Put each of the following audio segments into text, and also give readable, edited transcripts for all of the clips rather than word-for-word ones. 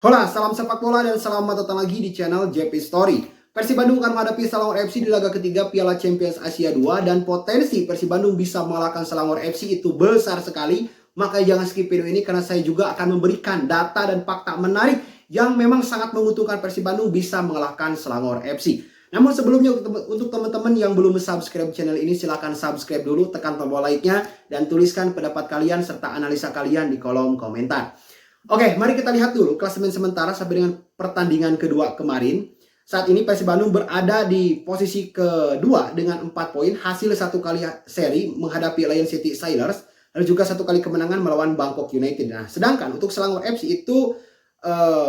Hola, salam sepak bola dan selamat datang lagi di channel JP Story. Persib Bandung akan menghadapi Selangor FC di laga ketiga Piala Champions Asia 2 dan potensi Persib Bandung bisa mengalahkan Selangor FC itu besar sekali. Maka jangan skip video ini karena saya juga akan memberikan data dan fakta menarik yang memang sangat menguntungkan Persib Bandung bisa mengalahkan Selangor FC. Namun sebelumnya untuk teman-teman yang belum subscribe channel ini silahkan subscribe dulu, tekan tombol like-nya dan tuliskan pendapat kalian serta analisa kalian di kolom komentar. Oke, mari kita lihat dulu klasemen sementara sampai dengan pertandingan kedua kemarin. Saat ini Persib Bandung berada di posisi kedua dengan 4 poin, hasil satu kali seri menghadapi Lion City Sailors, lalu juga satu kali kemenangan melawan Bangkok United. Nah, sedangkan untuk Selangor FC itu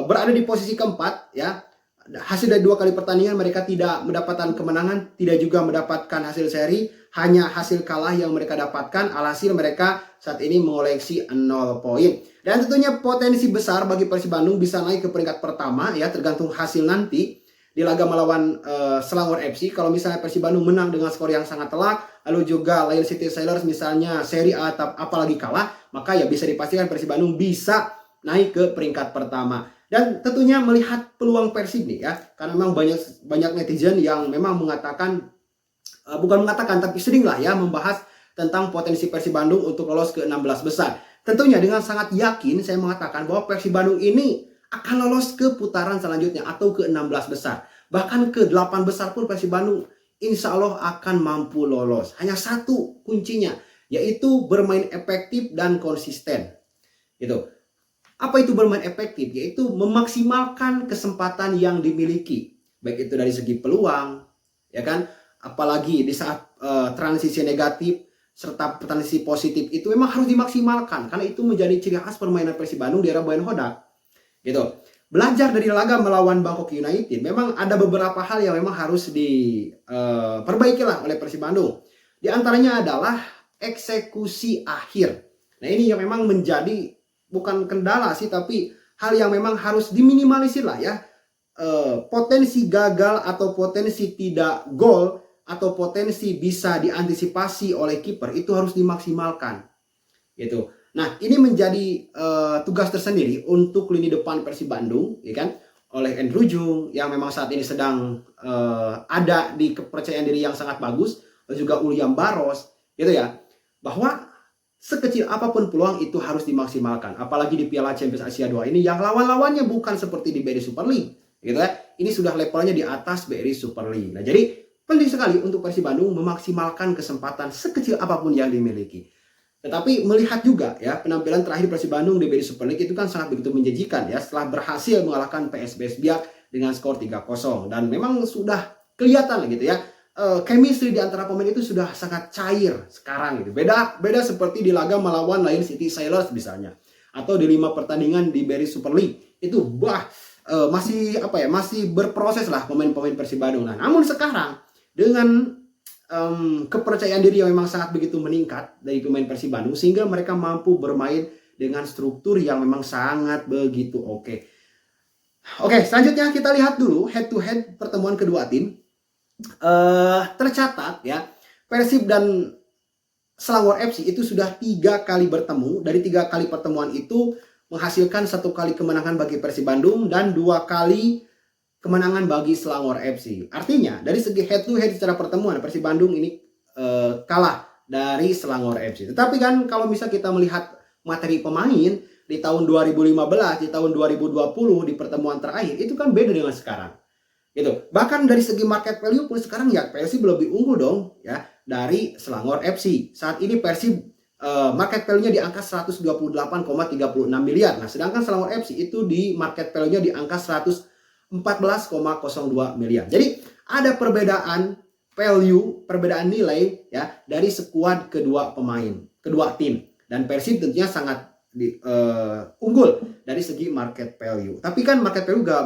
berada di posisi keempat, ya. Hasil dari 2 kali pertandingan mereka tidak mendapatkan kemenangan, tidak juga mendapatkan hasil seri, hanya hasil kalah yang mereka dapatkan. Alhasil mereka saat ini mengoleksi 0 poin. Dan tentunya potensi besar bagi Persib Bandung bisa naik ke peringkat pertama, ya, tergantung hasil nanti di laga melawan Selangor FC. Kalau misalnya Persib Bandung menang dengan skor yang sangat telak, lalu juga Lion City Sailors misalnya seri A atau apalagi kalah, maka ya bisa dipastikan Persib Bandung bisa naik ke peringkat pertama. Dan tentunya melihat peluang Persib nih, ya, karena memang banyak netizen yang memang mengatakan, bukan mengatakan tapi sering lah ya membahas tentang potensi Persib Bandung untuk lolos ke 16 besar. Tentunya dengan sangat yakin saya mengatakan bahwa Persib Bandung ini akan lolos ke putaran selanjutnya atau ke 16 besar. Bahkan ke 8 besar pun Persib Bandung insya Allah akan mampu lolos. Hanya satu kuncinya, yaitu bermain efektif dan konsisten. Gitu. Apa itu bermain efektif? Yaitu memaksimalkan kesempatan yang dimiliki. Baik itu dari segi peluang, ya kan? Apalagi di saat transisi negatif serta transisi positif itu memang harus dimaksimalkan karena itu menjadi ciri khas permainan Persib Bandung di era Boyan Hodak. Gitu. Belajar dari laga melawan Bangkok United, memang ada beberapa hal yang memang harus diperbaiki lah oleh Persib Bandung. Di antaranya adalah eksekusi akhir. Nah, ini yang memang menjadi bukan kendala sih, tapi hal yang memang harus diminimalisir lah ya. Potensi gagal atau potensi tidak gol atau potensi bisa diantisipasi oleh kiper itu harus dimaksimalkan gitu. Nah, ini menjadi tugas tersendiri untuk lini depan Persib Bandung, ya kan, oleh Andrew Jung yang memang saat ini sedang ada di kepercayaan diri yang sangat bagus, dan juga William Barros, gitu ya, bahwa sekecil apapun peluang itu harus dimaksimalkan. Apalagi di Piala Champions Asia 2 ini yang lawan-lawannya bukan seperti di BRI Super League, gitu ya. Ini sudah levelnya di atas BRI Super League. Nah, jadi penting sekali untuk Persib Bandung memaksimalkan kesempatan sekecil apapun yang dimiliki. Tetapi melihat juga ya penampilan terakhir Persib Bandung di BRI Super League itu kan sangat begitu menjanjikan ya setelah berhasil mengalahkan PSBS Biak dengan skor 3-0 dan memang sudah kelihatan gitu ya. Chemistry di antara pemain itu sudah sangat cair sekarang gitu. Beda seperti di laga melawan Lion City Sailors misalnya atau di 5 pertandingan di BRI Super League. Itu masih masih berproses lah pemain-pemain Persib Bandung. Nah, namun sekarang dengan kepercayaan diri yang memang sangat begitu meningkat dari pemain Persib Bandung sehingga mereka mampu bermain dengan struktur yang memang sangat begitu oke. Oke, selanjutnya kita lihat dulu head to head pertemuan kedua tim. Tercatat ya Persib dan Selangor FC itu sudah 3 kali bertemu. Dari 3 kali pertemuan itu menghasilkan 1 kali kemenangan bagi Persib Bandung dan 2 kali kemenangan bagi Selangor FC. Artinya dari segi head to head secara pertemuan Persib Bandung ini kalah dari Selangor FC. Tetapi kan kalau misal kita melihat materi pemain di tahun 2015, di tahun 2020 di pertemuan terakhir itu kan beda dengan sekarang. Gitu. Bahkan dari segi market value pun sekarang ya Persib lebih unggul dong ya dari Selangor FC. Saat ini Persib market value-nya di angka 128,36 miliar. Nah, sedangkan Selangor FC itu di market value-nya di angka 14,02 miliar. Jadi ada perbedaan value, perbedaan nilai ya dari skuad kedua pemain, kedua tim. Dan Persib tentunya sangat unggul dari segi market value. Tapi kan market value gak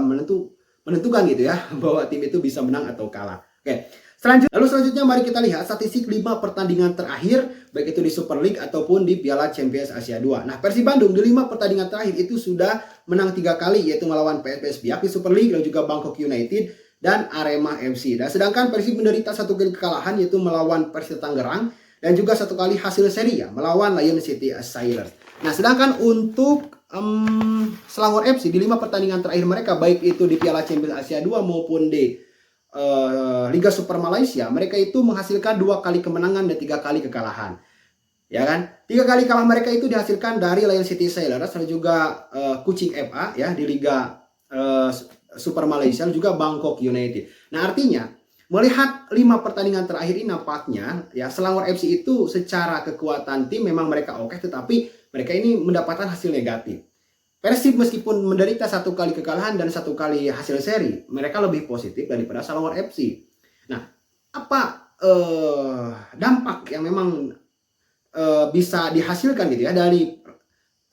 menentukan gitu ya bahwa tim itu bisa menang atau kalah. Oke. Selanjutnya mari kita lihat statistik 5 pertandingan terakhir baik itu di Super League ataupun di Piala Champions Asia 2. Nah, Persib Bandung di 5 pertandingan terakhir itu sudah menang 3 kali yaitu melawan PSBS Biak di Super League dan juga Bangkok United dan Arema FC. Dan sedangkan Persib menderita 1 kali kekalahan yaitu melawan Persita Tangerang dan juga 1 kali hasil seri ya melawan Lion City Sailors. Nah, sedangkan untuk Selangor FC di 5 pertandingan terakhir mereka, baik itu di Piala Champions Asia 2 maupun di Liga Super Malaysia, mereka itu menghasilkan 2 kali kemenangan dan 3 kali kekalahan. Ya kan? 3 kali kalah mereka itu dihasilkan dari Lion City Sailors dan juga Kuching FA ya di Liga Super Malaysia dan juga Bangkok United. Nah, artinya melihat 5 pertandingan terakhir ini nampaknya ya Selangor FC itu secara kekuatan tim memang mereka oke, tetapi mereka ini mendapatkan hasil negatif. Persib meskipun menderita 1 kali kekalahan dan 1 kali hasil seri, mereka lebih positif daripada Selangor FC. Nah, apa dampak yang memang bisa dihasilkan gitu ya dari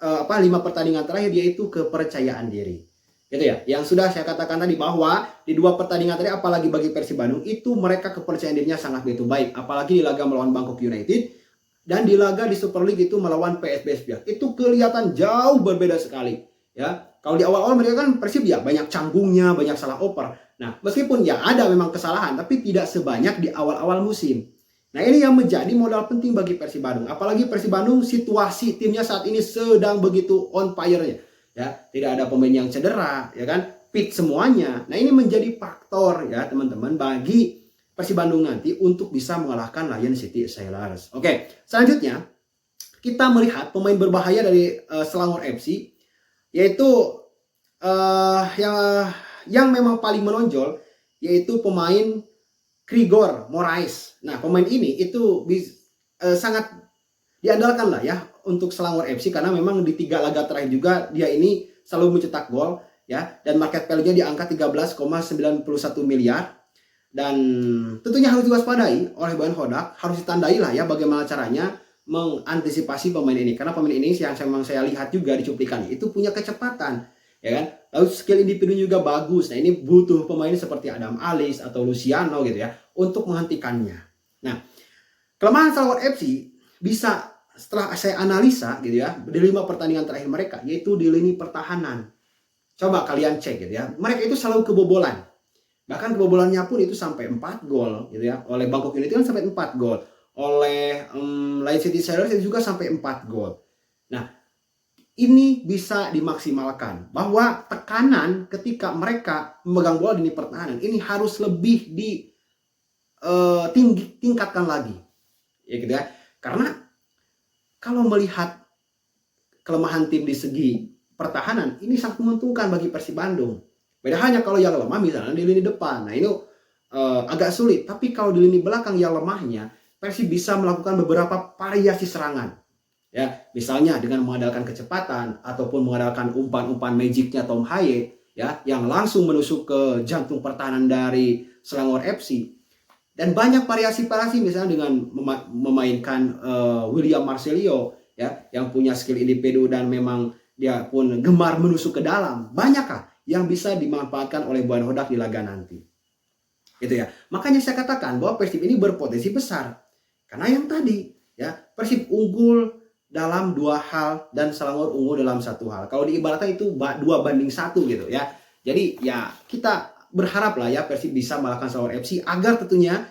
5 pertandingan terakhir, yaitu kepercayaan diri. Gitu ya. Yang sudah saya katakan tadi bahwa di 2 pertandingan tadi, apalagi bagi Persib Bandung itu mereka kepercayaan dirinya sangat begitu baik, apalagi di laga melawan Bangkok United dan di laga di Super League itu melawan PSBS Biak. Itu kelihatan jauh berbeda sekali ya. Kalau di awal-awal mereka kan Persib ya banyak canggungnya, banyak salah oper. Nah, meskipun ya ada memang kesalahan, tapi tidak sebanyak di awal-awal musim. Nah, ini yang menjadi modal penting bagi Persib Bandung. Apalagi Persib Bandung situasi timnya saat ini sedang begitu on fire-nya. Ya, tidak ada pemain yang cedera, ya kan? Fit semuanya. Nah, ini menjadi faktor ya, teman-teman, bagi Persib Bandung nanti untuk bisa mengalahkan Lion City Sailors. Oke, selanjutnya kita melihat pemain berbahaya dari Selangor FC, yaitu yang memang paling menonjol, yaitu pemain Grigor Moraes. Nah, pemain ini itu sangat diandalkan lah ya untuk Selangor FC, karena memang di 3 laga terakhir juga dia ini selalu mencetak gol ya, dan market value-nya di angka 13,91 miliar. Dan tentunya harus diwaspadai oleh Boyan Hodak, harus ditandai lah ya bagaimana caranya mengantisipasi pemain ini, karena pemain ini yang memang saya lihat juga di cuplikannya itu punya kecepatan ya kan, lalu skill individu juga bagus. Nah, ini butuh pemain seperti Adam Alis atau Luciano gitu ya untuk menghentikannya. Nah, kelemahan Selangor FC bisa setelah saya analisa gitu ya di 5 pertandingan terakhir mereka, yaitu di lini pertahanan. Coba kalian cek gitu ya, mereka itu selalu kebobolan. Bahkan kebobolannya pun itu sampai 4 gol gitu ya. Oleh Bangkok United kan sampai 4 gol. Oleh Lion City Sailors itu juga sampai 4 gol. Nah, ini bisa dimaksimalkan bahwa tekanan ketika mereka memegang bola di pertahanan ini harus lebih tingkatkan lagi. Ya gitu ya. Karena kalau melihat kelemahan tim di segi pertahanan, ini sangat menguntungkan bagi Persib Bandung. Beda hanya kalau yang lemah misalnya di lini depan. Nah, ini agak sulit. Tapi kalau di lini belakang yang lemahnya, Persib bisa melakukan beberapa variasi serangan. Ya, misalnya dengan mengandalkan kecepatan ataupun mengandalkan umpan-umpan magicnya Tom Haye ya, yang langsung menusuk ke jantung pertahanan dari Selangor FC. Dan banyak variasi-variasi misalnya dengan memainkan William Marcelio ya, yang punya skill individu dan memang dia pun gemar menusuk ke dalam. Banyakkah yang bisa dimanfaatkan oleh Boyan Hodak di laga nanti. Gitu ya. Makanya saya katakan bahwa Persib ini berpotensi besar. Karena yang tadi ya, Persib unggul dalam 2 hal dan Selangor unggul dalam 1 hal. Kalau diibaratkan itu 2-1 gitu ya. Jadi ya kita berharap lah ya Persib bisa mengalahkan Selangor FC agar tentunya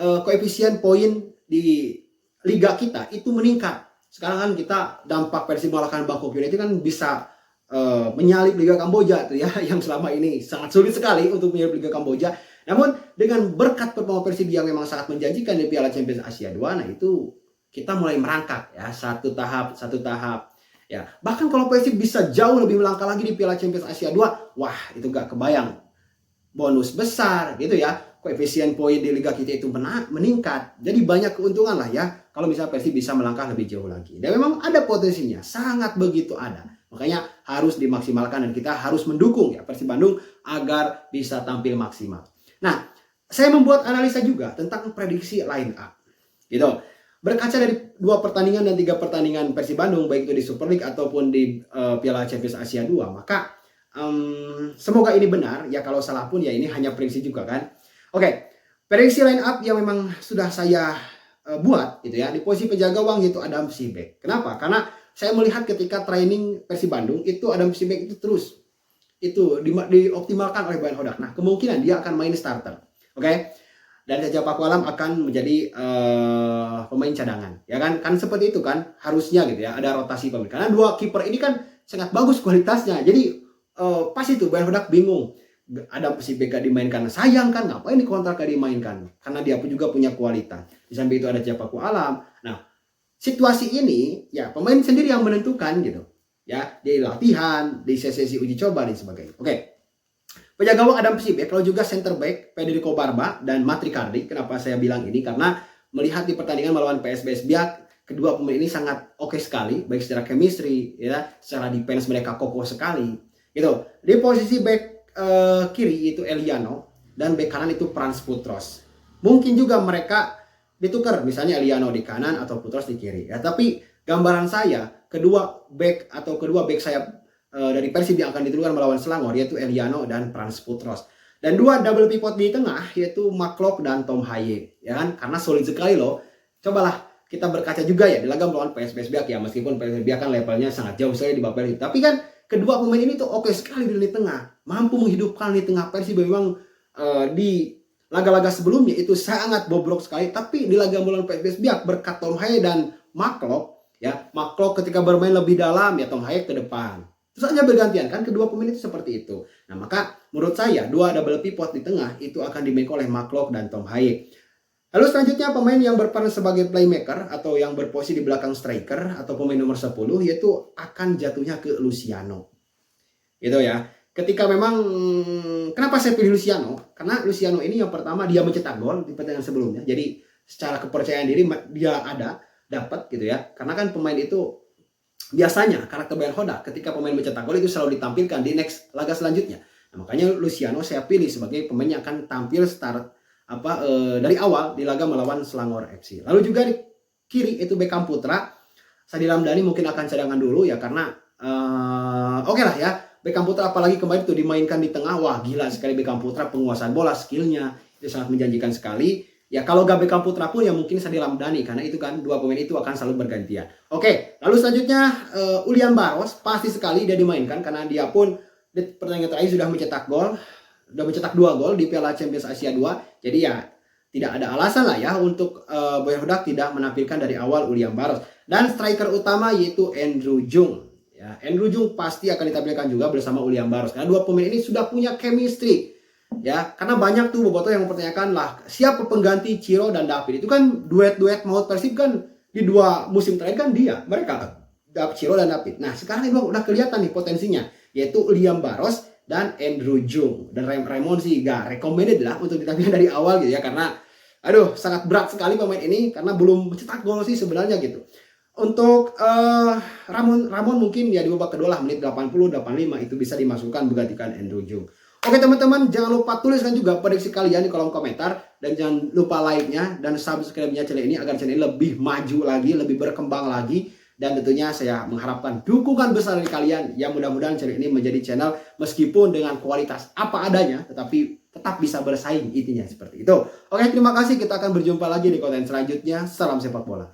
koefisien poin di liga kita itu meningkat. Sekarang kan kita dampak Persib mengalahkan Bangkok United kan bisa menyalip Liga Kamboja tuh ya, yang selama ini sangat sulit sekali untuk menyalip Liga Kamboja. Namun dengan berkat performa Persib yang memang sangat menjanjikan di Piala Champions Asia 2, nah itu kita mulai merangkak ya, satu tahap ya. Bahkan kalau Persib bisa jauh lebih melangkah lagi di Piala Champions Asia 2, wah itu gak kebayang. Bonus besar gitu ya, koefisien poin di liga kita itu meningkat. Jadi banyak keuntungan lah ya kalau misalnya Persib bisa melangkah lebih jauh lagi. Dan memang ada potensinya, sangat begitu ada. Makanya harus dimaksimalkan dan kita harus mendukung ya Persib Bandung agar bisa tampil maksimal. Nah, saya membuat analisa juga tentang prediksi line up. Gitu. Berkaca dari 2 pertandingan dan 3 pertandingan Persib Bandung, baik itu di Super League ataupun di Piala Champions Asia 2, maka semoga ini benar ya. Kalau salah pun ya ini hanya prediksi juga kan. Oke, prediksi line up yang memang sudah saya buat gitu ya. Di posisi penjaga gawang yaitu Adam Sibek. Kenapa? Karena saya melihat ketika training Persib Bandung itu Adam Sibek itu terus itu dioptimalkan oleh Boyan Hodak. Nah, kemungkinan dia akan main starter. Oke. Dan Jaja Pakualam akan menjadi pemain cadangan. Ya kan? Kan seperti itu kan harusnya gitu ya. Ada rotasi pemain. Karena 2 kiper ini kan sangat bagus kualitasnya. Jadi pas itu Bayern Hodak bingung. Ada si Beka dimainkan, sayang kan, ngapain dikontrak gak dimainkan, karena dia pun juga punya kualitas. Di samping itu ada Ciapaku Alam. Nah, situasi ini ya pemain sendiri yang menentukan gitu ya, di latihan, di sesi uji coba dan sebagainya. Oke, penjaga gawang Adam Psibek, kalau juga center back Federico Barba dan Matricardi. Kenapa saya bilang ini, karena melihat di pertandingan melawan PSBS Biak, kedua pemain ini sangat oke sekali, baik secara chemistry ya, secara defense mereka kokoh sekali gitu. Di posisi back kiri itu Eliano dan bek kanan itu Frans Putros. Mungkin juga mereka ditukar, misalnya Eliano di kanan atau Putros di kiri ya. Tapi gambaran saya kedua back sayap dari Persib yang akan diturunkan melawan Selangor yaitu Eliano dan Frans Putros. Dan dua double pivot di tengah yaitu McLeod dan Tom Haye ya kan, karena solid sekali loh. Cobalah kita berkaca juga ya di laga melawan PSBS Biak ya, meskipun PSBS Biak kan levelnya sangat jauh sekali di bawah Persib, tapi kan kedua pemain ini tuh oke sekali di lini tengah, mampu menghidupkan lini tengah Persib. Memang di laga-laga sebelumnya itu sangat bobrok sekali, tapi di laga melawan PSBS Biak berkat Tom Haye dan McLeod ya, McLeod ketika bermain lebih dalam ya, Tom Haye ke depan. Terus hanya bergantian kan kedua pemain itu seperti itu. Nah, maka menurut saya dua double pivot di tengah itu akan dimiliki oleh McLeod dan Tom Haye. Lalu selanjutnya pemain yang berperan sebagai playmaker atau yang berposisi di belakang striker atau pemain nomor 10 yaitu akan jatuhnya ke Luciano. Gitu ya. Ketika memang kenapa saya pilih Luciano? Karena Luciano ini yang pertama dia mencetak gol di pertandingan sebelumnya. Jadi secara kepercayaan diri dia dapat gitu ya. Karena kan pemain itu biasanya karakter Bayern Hodak ketika pemain mencetak gol itu selalu ditampilkan di next laga selanjutnya. Nah, makanya Luciano saya pilih sebagai pemain yang akan tampil dari awal di laga melawan Selangor FC. Lalu juga di kiri itu Beckham Putra. Sadi Lamdani mungkin akan cadangan dulu ya, karena oke lah ya. Beckham Putra apalagi kemarin tuh dimainkan di tengah. Wah, gila sekali Beckham Putra, penguasaan bola, skillnya itu sangat menjanjikan sekali. Ya kalau gak Beckham Putra pun ya mungkin Sadi Lamdani, karena itu kan dua pemain itu akan selalu bergantian. Oke, lalu selanjutnya Ulian Baros pasti sekali dia dimainkan karena dia pun di pertandingan terakhir sudah mencetak gol. Sudah mencetak 2 gol di Piala Champions Asia 2. Jadi ya tidak ada alasan lah ya untuk Bayern Hodak tidak menampilkan dari awal Ulian Baros. Dan striker utama yaitu Andrew Jung. Ya, Andrew Jung pasti akan ditampilkan juga bersama Ulian Baros. Karena dua pemain ini sudah punya chemistry. Ya, karena banyak tuh bobotoh yang mempertanyakan lah siapa pengganti Ciro dan David. Itu kan duet-duet maut Persib kan di 2 musim terakhir kan mereka Ciro dan David. Nah, sekarang ini udah kelihatan nih potensinya, yaitu Ulian Baros dan Andrew Jung. Dan Raymond sih gak recommended lah untuk ditampilkan dari awal gitu ya, karena sangat berat sekali pemain ini karena belum mencetak gol sih sebenarnya gitu. Untuk Ramon mungkin ya di babak kedua lah, menit 80 85 itu bisa dimasukkan menggantikan Andrew Jung. Oke teman-teman, jangan lupa tuliskan juga prediksi kalian di kolom komentar, dan jangan lupa like-nya dan subscribe-nya channel ini agar channel ini lebih maju lagi, lebih berkembang lagi. Dan tentunya saya mengharapkan dukungan besar dari kalian yang mudah-mudahan channel ini menjadi channel meskipun dengan kualitas apa adanya tetapi tetap bisa bersaing, intinya seperti itu. Oke, terima kasih, kita akan berjumpa lagi di konten selanjutnya. Salam sepak bola.